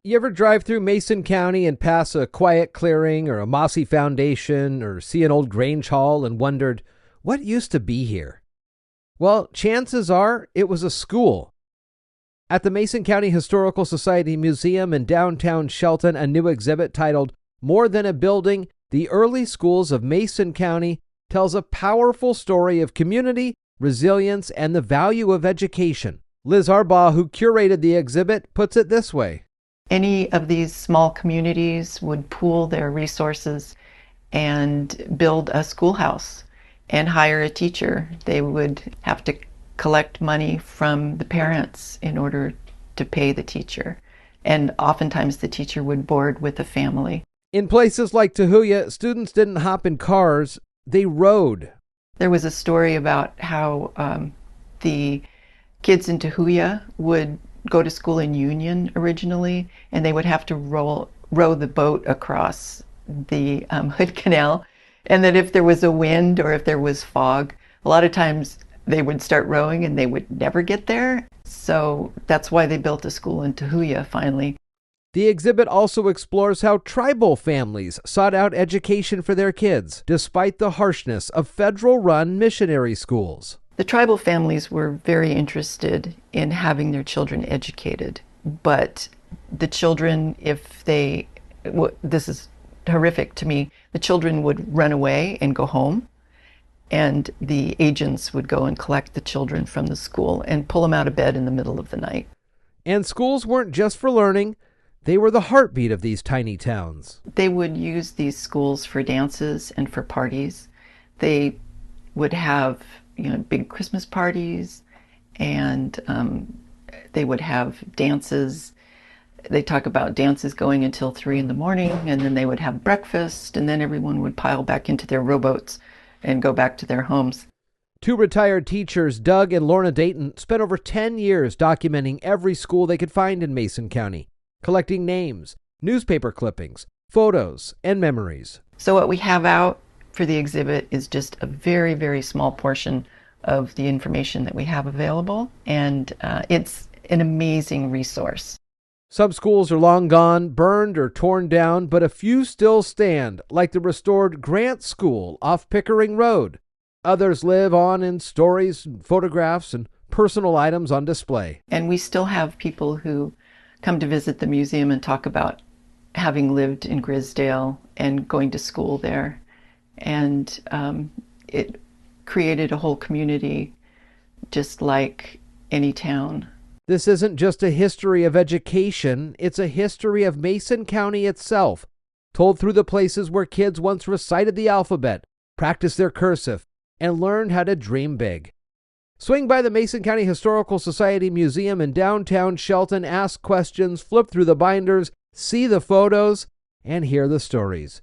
You ever drive through Mason County and pass a quiet clearing or a mossy foundation or see an old Grange Hall and wondered, what used to be here? Well, chances are it was a school. At the Mason County Historical Society Museum in downtown Shelton, a new exhibit titled More Than a Building, The Early Schools of Mason County tells a powerful story of community, resilience, and the value of education. Liz Arbaugh, who curated the exhibit, puts it this way. Any of these small communities would pool their resources and build a schoolhouse and hire a teacher. They would have to collect money from the parents in order to pay the teacher. And oftentimes the teacher would board with the family. In places like Tahuya, students didn't hop in cars, they rode. There was a story about how the kids in Tahuya would go to school in Union originally, and they would have to row the boat across the Hood Canal. And that if there was a wind or if there was fog, a lot of times they would start rowing and they would never get there. So that's why they built a school in Tahuya finally. The exhibit also explores how tribal families sought out education for their kids, despite the harshness of federal-run missionary schools. The tribal families were very interested in having their children educated, but the children, this is horrific to me, the children would run away and go home, and the agents would go and collect the children from the school and pull them out of bed in the middle of the night. And schools weren't just for learning, they were the heartbeat of these tiny towns. They would use these schools for dances and for parties. They would have big Christmas parties, and they would have dances. They talk about dances going until 3 a.m, and then they would have breakfast, and then everyone would pile back into their rowboats and go back to their homes. Two retired teachers, Doug and Lorna Dayton, spent over 10 years documenting every school they could find in Mason County, collecting names, newspaper clippings, photos, and memories. So what we have out for the exhibit is just a very, very small portion of the information that we have available, and it's an amazing resource. Some schools are long gone, burned or torn down, but a few still stand, like the restored Grant School off Pickering Road. Others live on in stories, photographs, and personal items on display. And we still have people who come to visit the museum and talk about having lived in Grisdale and going to school there. And it created a whole community just like any town. This isn't just a history of education, it's a history of Mason County itself, told through the places where kids once recited the alphabet, practiced their cursive, and learned how to dream big. Swing by the Mason County Historical Society Museum in downtown Shelton, ask questions, flip through the binders, see the photos, and hear the stories.